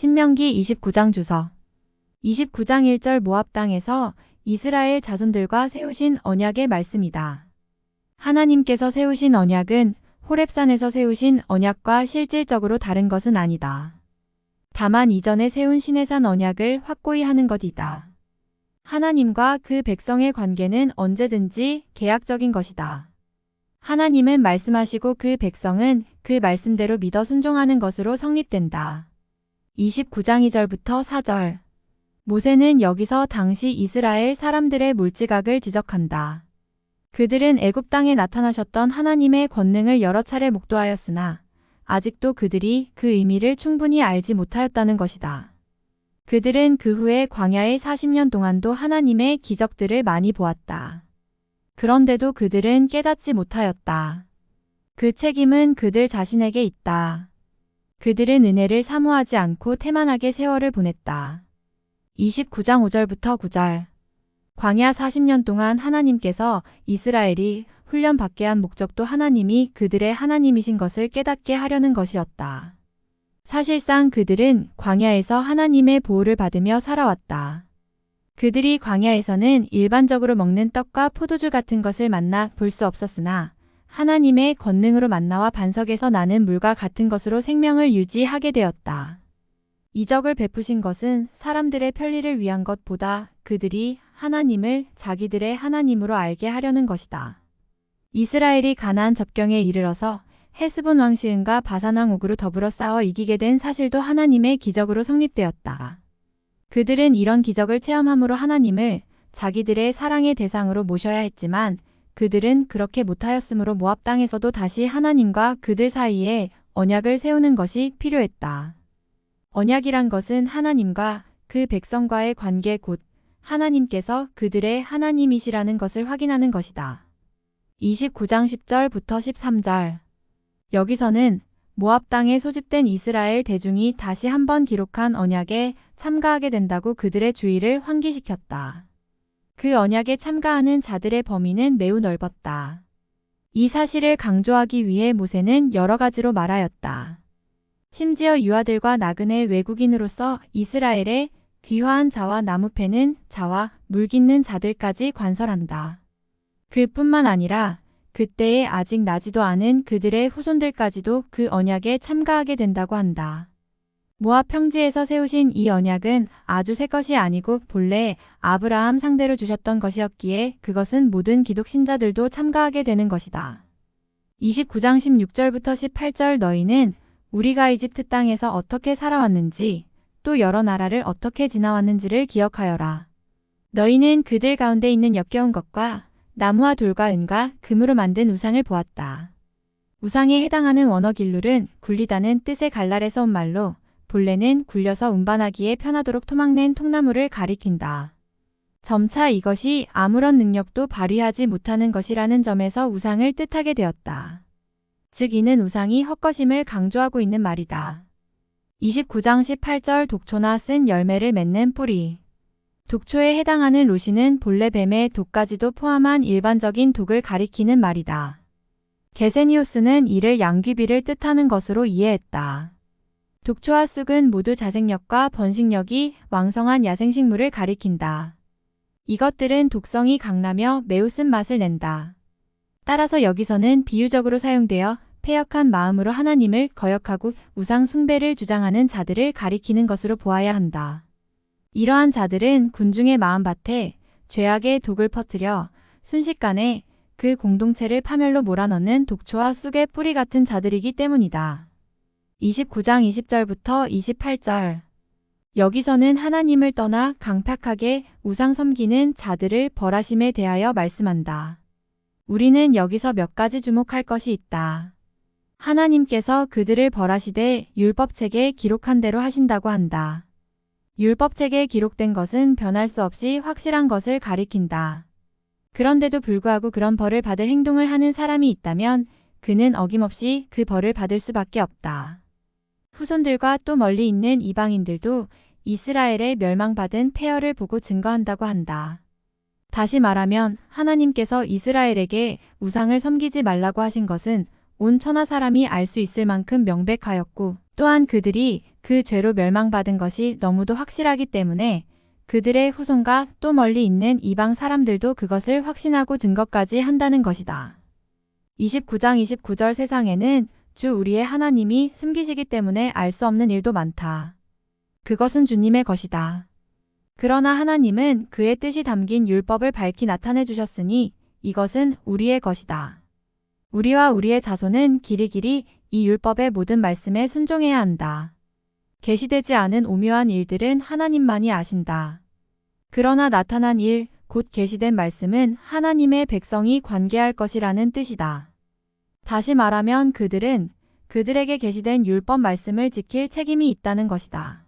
신명기 29장 주석 29장 1절 모압 땅에서 이스라엘 자손들과 세우신 언약의 말씀이다. 하나님께서 세우신 언약은 호렙산에서 세우신 언약과 실질적으로 다른 것은 아니다. 다만 이전에 세운 시내산 언약을 확고히 하는 것이다. 하나님과 그 백성의 관계는 언제든지 계약적인 것이다. 하나님은 말씀하시고 그 백성은 그 말씀대로 믿어 순종하는 것으로 성립된다. 29장 2절부터 4절 모세는 여기서 당시 이스라엘 사람들의 몰지각을 지적한다. 그들은 애굽 땅에 나타나셨던 하나님의 권능을 여러 차례 목도하였으나 아직도 그들이 그 의미를 충분히 알지 못하였다는 것이다. 그들은 그 후에 광야의 40년 동안도 하나님의 기적들을 많이 보았다. 그런데도 그들은 깨닫지 못하였다. 그 책임은 그들 자신에게 있다. 그들은 은혜를 사모하지 않고 태만하게 세월을 보냈다. 29장 5절부터 9절 광야 40년 동안 하나님께서 이스라엘이 훈련받게 한 목적도 하나님이 그들의 하나님이신 것을 깨닫게 하려는 것이었다. 사실상 그들은 광야에서 하나님의 보호를 받으며 살아왔다. 그들이 광야에서는 일반적으로 먹는 떡과 포도주 같은 것을 만나 볼 수 없었으나 하나님의 권능으로 만나와 반석에서 나는 물과 같은 것으로 생명을 유지하게 되었다. 이적을 베푸신 것은 사람들의 편리를 위한 것보다 그들이 하나님을 자기들의 하나님으로 알게 하려는 것이다. 이스라엘이 가나안 접경에 이르러서 헤스본 왕 시은과 바산 왕 옥으로 더불어 싸워 이기게 된 사실도 하나님의 기적으로 성립되었다. 그들은 이런 기적을 체험함으로 하나님을 자기들의 사랑의 대상으로 모셔야 했지만 그들은 그렇게 못하였으므로 모압 땅에서도 다시 하나님과 그들 사이에 언약을 세우는 것이 필요했다. 언약이란 것은 하나님과 그 백성과의 관계 곧 하나님께서 그들의 하나님이시라는 것을 확인하는 것이다. 29장 10절부터 13절 여기서는 모압 땅에 소집된 이스라엘 대중이 다시 한번 기록한 언약에 참가하게 된다고 그들의 주의를 환기시켰다. 그 언약에 참가하는 자들의 범위는 매우 넓었다. 이 사실을 강조하기 위해 모세는 여러 가지로 말하였다. 심지어 유아들과 나그네 외국인으로서 이스라엘의 귀화한 자와 나무 패는 자와 물 깃는 자들까지 관설한다. 그뿐만 아니라 그때에 아직 나지도 않은 그들의 후손들까지도 그 언약에 참가하게 된다고 한다. 모압 평지에서 세우신 이 언약은 아주 새 것이 아니고 본래 아브라함 상대로 주셨던 것이었기에 그것은 모든 기독 신자들도 참가하게 되는 것이다. 29장 16절부터 18절 너희는 우리가 이집트 땅에서 어떻게 살아왔는지 또 여러 나라를 어떻게 지나왔는지를 기억하여라. 너희는 그들 가운데 있는 역겨운 것과 나무와 돌과 은과 금으로 만든 우상을 보았다. 우상에 해당하는 원어길룰은 굴리다는 뜻의 갈랄에서 온 말로 본래는 굴려서 운반하기에 편하도록 토막낸 통나무를 가리킨다. 점차 이것이 아무런 능력도 발휘하지 못하는 것이라는 점에서 우상을 뜻하게 되었다. 즉 이는 우상이 헛것임을 강조하고 있는 말이다. 29장 18절 독초나 쓴 열매를 맺는 뿌리 독초에 해당하는 로시는 본래 뱀의 독까지도 포함한 일반적인 독을 가리키는 말이다. 게세니오스는 이를 양귀비를 뜻하는 것으로 이해했다. 독초와 쑥은 모두 자생력과 번식력이 왕성한 야생식물을 가리킨다. 이것들은 독성이 강하며 매우 쓴 맛을 낸다. 따라서 여기서는 비유적으로 사용되어 패역한 마음으로 하나님을 거역하고 우상 숭배를 주장하는 자들을 가리키는 것으로 보아야 한다. 이러한 자들은 군중의 마음밭에 죄악의 독을 퍼뜨려 순식간에 그 공동체를 파멸로 몰아넣는 독초와 쑥의 뿌리 같은 자들이기 때문이다. 29장 20절부터 28절 여기서는 하나님을 떠나 강팍하게 우상 섬기는 자들을 벌하심에 대하여 말씀한다. 우리는 여기서 몇 가지 주목할 것이 있다. 하나님께서 그들을 벌하시되 율법책에 기록한 대로 하신다고 한다. 율법책에 기록된 것은 변할 수 없이 확실한 것을 가리킨다. 그런데도 불구하고 그런 벌을 받을 행동을 하는 사람이 있다면 그는 어김없이 그 벌을 받을 수밖에 없다. 후손들과 또 멀리 있는 이방인들도 이스라엘의 멸망받은 폐허를 보고 증거한다고 한다. 다시 말하면 하나님께서 이스라엘에게 우상을 섬기지 말라고 하신 것은 온 천하 사람이 알 수 있을 만큼 명백하였고 또한 그들이 그 죄로 멸망받은 것이 너무도 확실하기 때문에 그들의 후손과 또 멀리 있는 이방 사람들도 그것을 확신하고 증거까지 한다는 것이다. 29장 29절 세상에는 주 우리의 하나님이 숨기시기 때문에 알 수 없는 일도 많다. 그것은 주님의 것이다. 그러나 하나님은 그의 뜻이 담긴 율법을 밝히 나타내 주셨으니 이것은 우리의 것이다. 우리와 우리의 자손은 길이길이 이 율법의 모든 말씀에 순종해야 한다. 계시되지 않은 오묘한 일들은 하나님만이 아신다. 그러나 나타난 일, 곧 계시된 말씀은 하나님의 백성이 관계할 것이라는 뜻이다. 다시 말하면 그들은 그들에게 계시된 율법 말씀을 지킬 책임이 있다는 것이다.